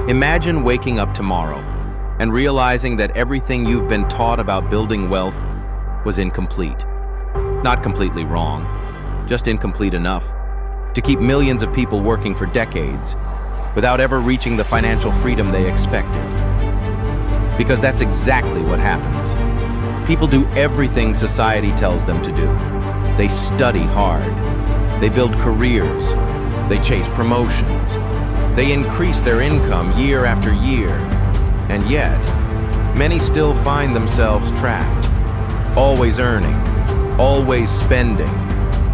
Imagine waking up tomorrow and realizing that everything you've been taught about building wealth was incomplete. Not completely wrong, just incomplete enough to keep millions of people working for decades without ever reaching the financial freedom they expected. Because that's exactly what happens. People do everything society tells them to do. They study hard. They build careers. They chase promotions. They increase their income year after year. And yet, many still find themselves trapped, always earning, always spending,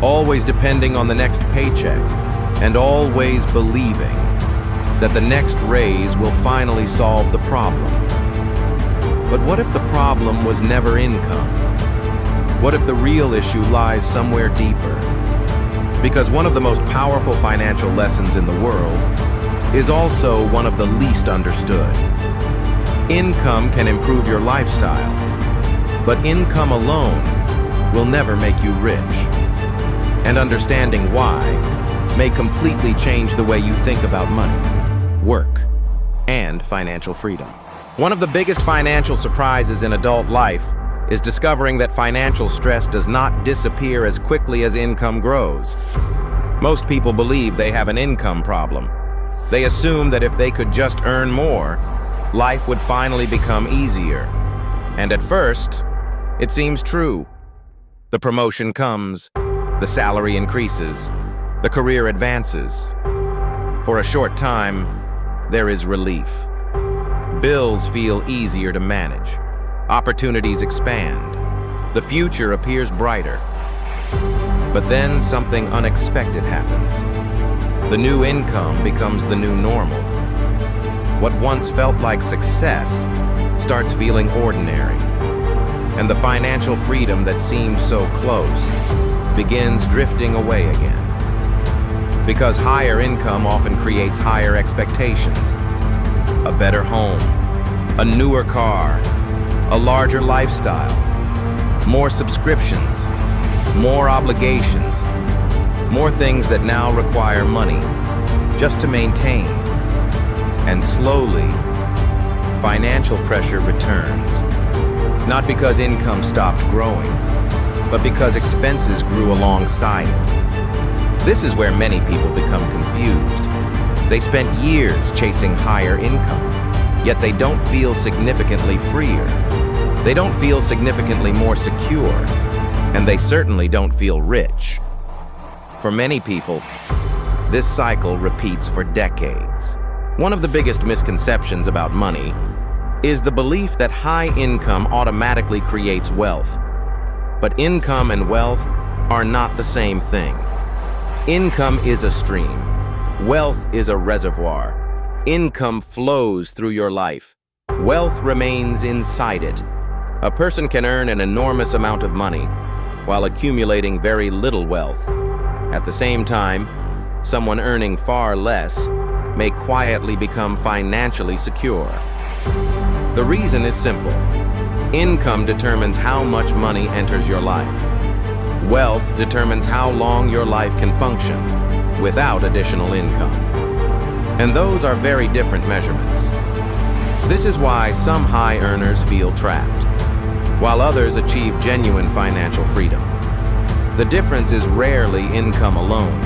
always depending on the next paycheck, and always believing that the next raise will finally solve the problem. But what if the problem was never income? What if the real issue lies somewhere deeper? Because one of the most powerful financial lessons in the world is also one of the least understood. Income can improve your lifestyle, but income alone will never make you rich. And understanding why may completely change the way you think about money, work, and financial freedom. One of the biggest financial surprises in adult life is discovering that financial stress does not disappear as quickly as income grows. Most people believe they have an income problem. They assume that if they could just earn more, life would finally become easier. And at first, it seems true. The promotion comes, the salary increases, the career advances. For a short time, there is relief. Bills feel easier to manage. Opportunities expand. The future appears brighter. But then something unexpected happens. The new income becomes the new normal. What once felt like success starts feeling ordinary. And the financial freedom that seemed so close begins drifting away again. Because higher income often creates higher expectations. A better home, a newer car, a larger lifestyle, more subscriptions, more obligations, more things that now require money just to maintain. And slowly, financial pressure returns. Not because income stopped growing, but because expenses grew alongside it. This is where many people become confused. They spent years chasing higher income, yet they don't feel significantly freer. They don't feel significantly more secure, and they certainly don't feel rich. For many people, this cycle repeats for decades. One of the biggest misconceptions about money is the belief that high income automatically creates wealth. But income and wealth are not the same thing. Income is a stream. Wealth is a reservoir. Income flows through your life. Wealth remains inside it. A person can earn an enormous amount of money while accumulating very little wealth. At the same time, someone earning far less may quietly become financially secure. The reason is simple. Income determines how much money enters your life. Wealth determines how long your life can function without additional income. And those are very different measurements. This is why some high earners feel trapped, while others achieve genuine financial freedom. The difference is rarely income alone.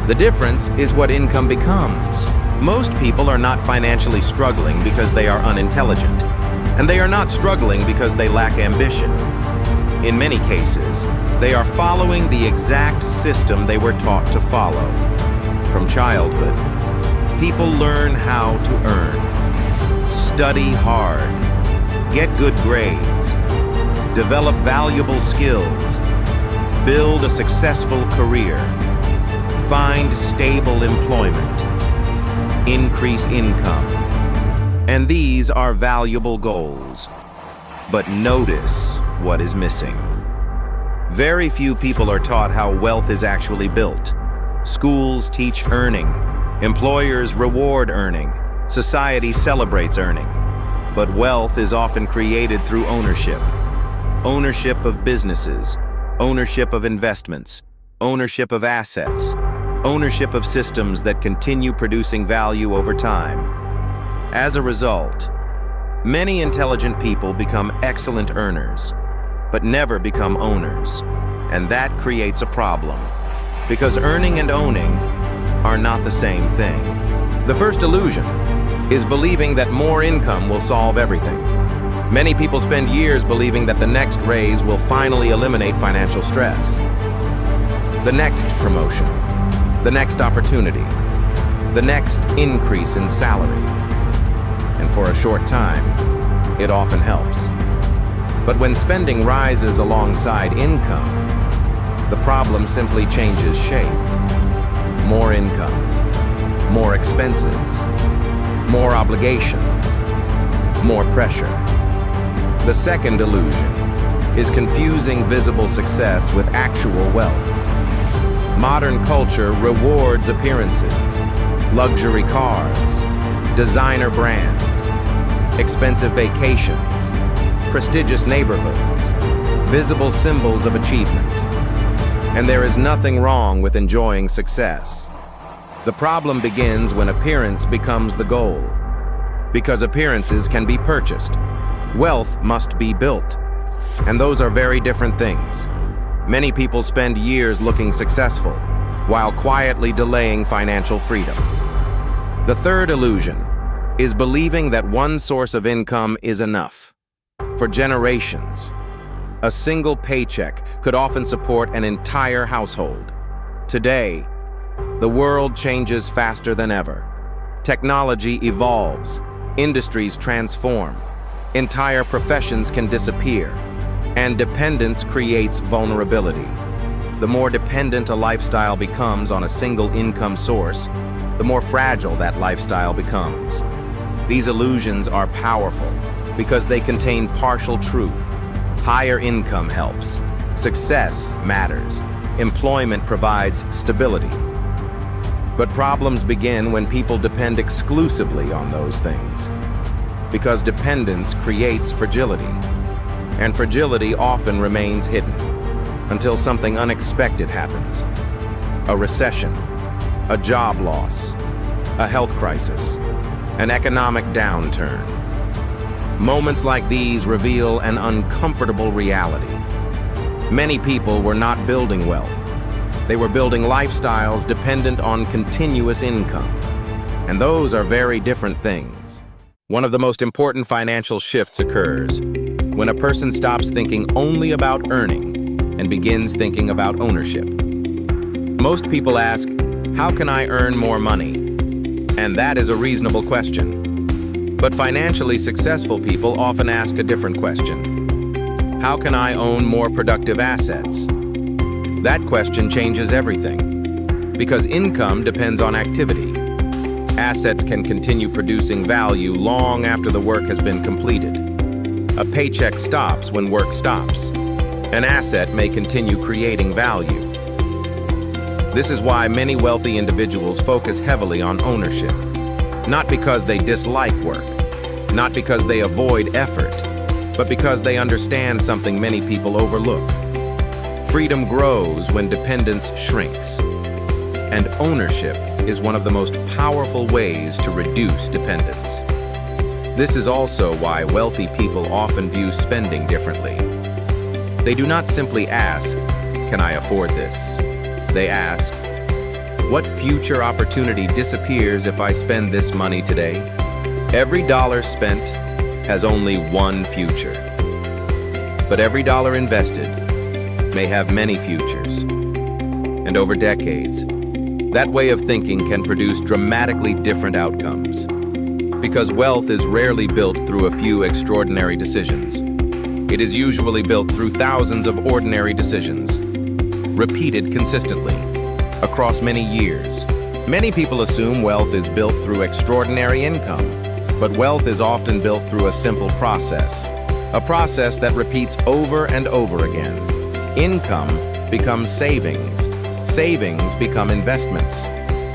The difference is what income becomes. Most people are not financially struggling because they are unintelligent, and they are not struggling because they lack ambition. In many cases, they are following the exact system they were taught to follow. From childhood, people learn how to earn, study hard, get good grades, develop valuable skills, build a successful career, find stable employment, increase income. And these are valuable goals. But notice what is missing. Very few people are taught how wealth is actually built. Schools teach earning. Employers reward earning. Society celebrates earning. But wealth is often created through ownership. Ownership of businesses, ownership of investments, ownership of assets, ownership of systems that continue producing value over time. As a result, many intelligent people become excellent earners, but never become owners. And that creates a problem, because earning and owning are not the same thing. The first illusion is believing that more income will solve everything. Many people spend years believing that the next raise will finally eliminate financial stress. The next promotion, the next opportunity, the next increase in salary. And for a short time, it often helps. But when spending rises alongside income, the problem simply changes shape. More income, more expenses, more obligations, more pressure. The second illusion is confusing visible success with actual wealth. Modern culture rewards appearances, luxury cars, designer brands, expensive vacations, prestigious neighborhoods, visible symbols of achievement. And there is nothing wrong with enjoying success. The problem begins when appearance becomes the goal. Because appearances can be purchased. Wealth must be built. And those are very different things. Many people spend years looking successful, while quietly delaying financial freedom. The third illusion is believing that one source of income is enough. For generations, a single paycheck could often support an entire household. Today, the world changes faster than ever. Technology evolves, industries transform, entire professions can disappear, and dependence creates vulnerability. The more dependent a lifestyle becomes on a single income source, the more fragile that lifestyle becomes. These illusions are powerful because they contain partial truth. Higher income helps. Success matters. Employment provides stability. But problems begin when people depend exclusively on those things. Because dependence creates fragility. And fragility often remains hidden until something unexpected happens. A recession, a job loss, a health crisis, an economic downturn. Moments like these reveal an uncomfortable reality. Many people were not building wealth. They were building lifestyles dependent on continuous income. And those are very different things. One of the most important financial shifts occurs when a person stops thinking only about earning and begins thinking about ownership. Most people ask, how can I earn more money? And that is a reasonable question. But financially successful people often ask a different question. How can I own more productive assets? That question changes everything. Because income depends on activity. Assets can continue producing value long after the work has been completed. A paycheck stops when work stops. An asset may continue creating value. This is why many wealthy individuals focus heavily on ownership. Not because they dislike work, not because they avoid effort, but because they understand something many people overlook. Freedom grows when dependence shrinks. And ownership is one of the most powerful ways to reduce dependence. This is also why wealthy people often view spending differently. They do not simply ask, can I afford this? They ask, what future opportunity disappears if I spend this money today? Every dollar spent has only one future. But every dollar invested may have many futures. And over decades, that way of thinking can produce dramatically different outcomes. Because wealth is rarely built through a few extraordinary decisions. It is usually built through thousands of ordinary decisions, repeated consistently, across many years. Many people assume wealth is built through extraordinary income, but wealth is often built through a simple process, a process that repeats over and over again. Income becomes savings, savings become investments,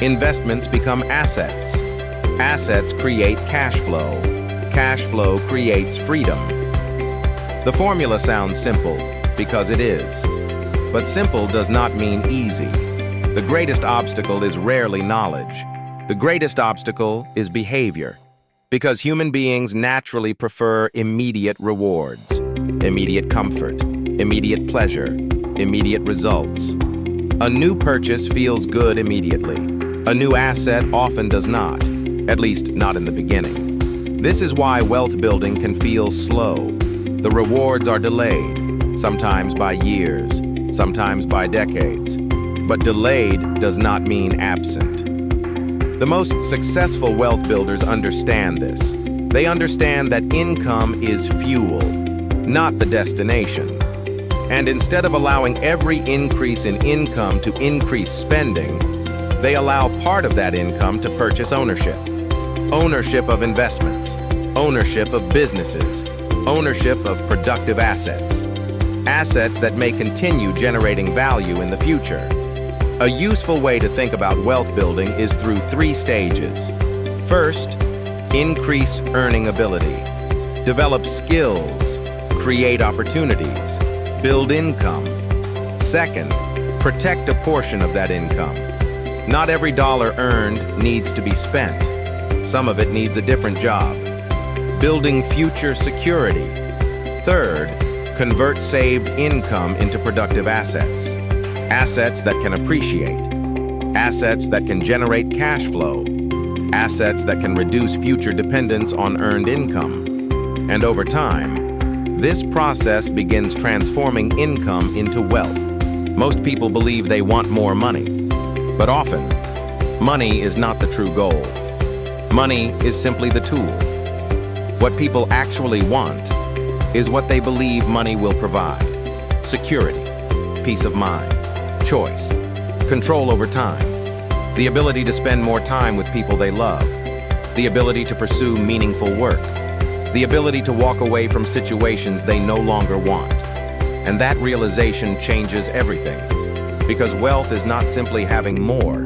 investments become assets, assets create cash flow creates freedom. The formula sounds simple because it is, but simple does not mean easy. The greatest obstacle is rarely knowledge. The greatest obstacle is behavior. Because human beings naturally prefer immediate rewards, immediate comfort, immediate pleasure, immediate results. A new purchase feels good immediately. A new asset often does not, at least not in the beginning. This is why wealth building can feel slow. The rewards are delayed, sometimes by years, sometimes by decades. But delayed does not mean absent. The most successful wealth builders understand this. They understand that income is fuel, not the destination. And instead of allowing every increase in income to increase spending, they allow part of that income to purchase ownership. Ownership of investments, ownership of businesses, ownership of productive assets. Assets that may continue generating value in the future. A useful way to think about wealth building is through 3 stages. First, increase earning ability. Develop skills, create opportunities, build income. Second, protect a portion of that income. Not every dollar earned needs to be spent. Some of it needs a different job. Building future security. Third, convert saved income into productive assets. Assets that can appreciate. Assets that can generate cash flow. Assets that can reduce future dependence on earned income. And over time, this process begins transforming income into wealth. Most people believe they want more money, but often, money is not the true goal. Money is simply the tool. What people actually want is what they believe money will provide. Security, peace of mind, choice, control over time, the ability to spend more time with people they love, the ability to pursue meaningful work, the ability to walk away from situations they no longer want. And that realization changes everything. Because wealth is not simply having more,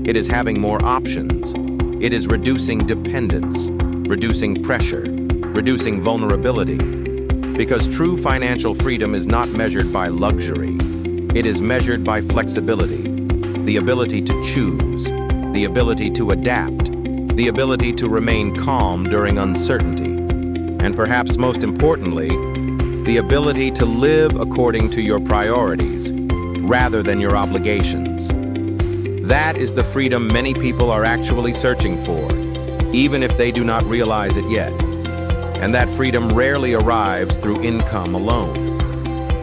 it is having more options. It is reducing dependence, reducing pressure, reducing vulnerability. Because true financial freedom is not measured by luxury. It is measured by flexibility, the ability to choose, the ability to adapt, the ability to remain calm during uncertainty, and perhaps most importantly, the ability to live according to your priorities rather than your obligations. That is the freedom many people are actually searching for, even if they do not realize it yet. And that freedom rarely arrives through income alone.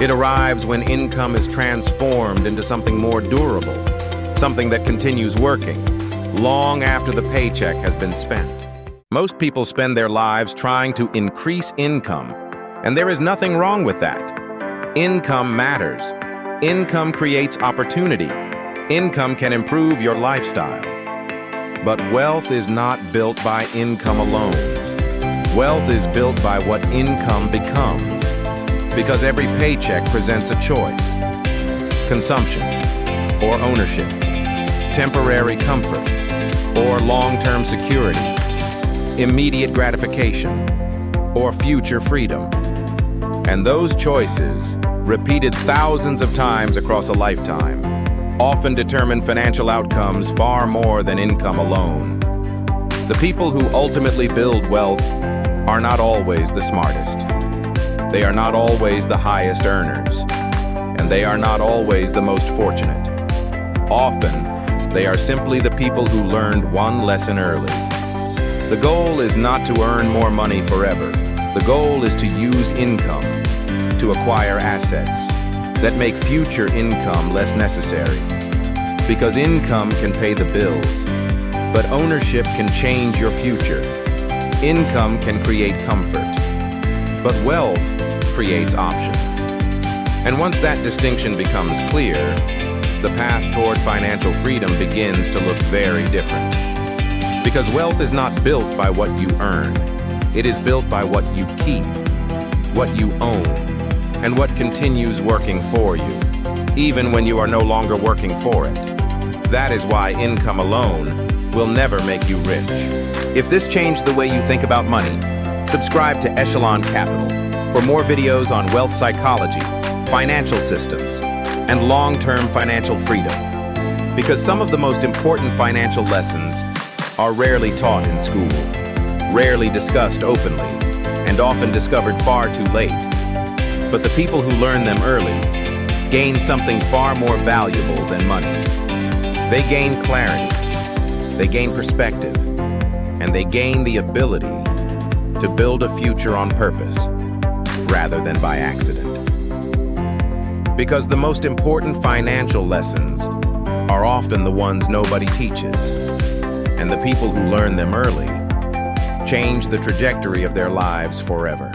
It arrives when income is transformed into something more durable, something that continues working, long after the paycheck has been spent. Most people spend their lives trying to increase income, and there is nothing wrong with that. Income matters. Income creates opportunity. Income can improve your lifestyle. But wealth is not built by income alone. Wealth is built by what income becomes. Because every paycheck presents a choice. Consumption or ownership. Temporary comfort or long-term security. Immediate gratification or future freedom. And those choices, repeated thousands of times across a lifetime, often determine financial outcomes far more than income alone. The people who ultimately build wealth are not always the smartest. They are not always the highest earners, and they are not always the most fortunate. Often, they are simply the people who learned one lesson early. The goal is not to earn more money forever. The goal is to use income to acquire assets that make future income less necessary. Because income can pay the bills, but ownership can change your future. Income can create comfort, but wealth creates options. And once that distinction becomes clear, the path toward financial freedom begins to look very different. Because wealth is not built by what you earn. It is built by what you keep, what you own, and what continues working for you, even when you are no longer working for it. That is why income alone will never make you rich. If this changed the way you think about money, subscribe to Echelon Capital for more videos on wealth psychology, financial systems, and long-term financial freedom. Because some of the most important financial lessons are rarely taught in school. rarely discussed openly, and often discovered far too late. But the people who learn them early gain something far more valuable than money. They gain clarity, they gain perspective, and they gain the ability to build a future on purpose rather than by accident. Because the most important financial lessons are often the ones nobody teaches, and the people who learn them early change the trajectory of their lives forever.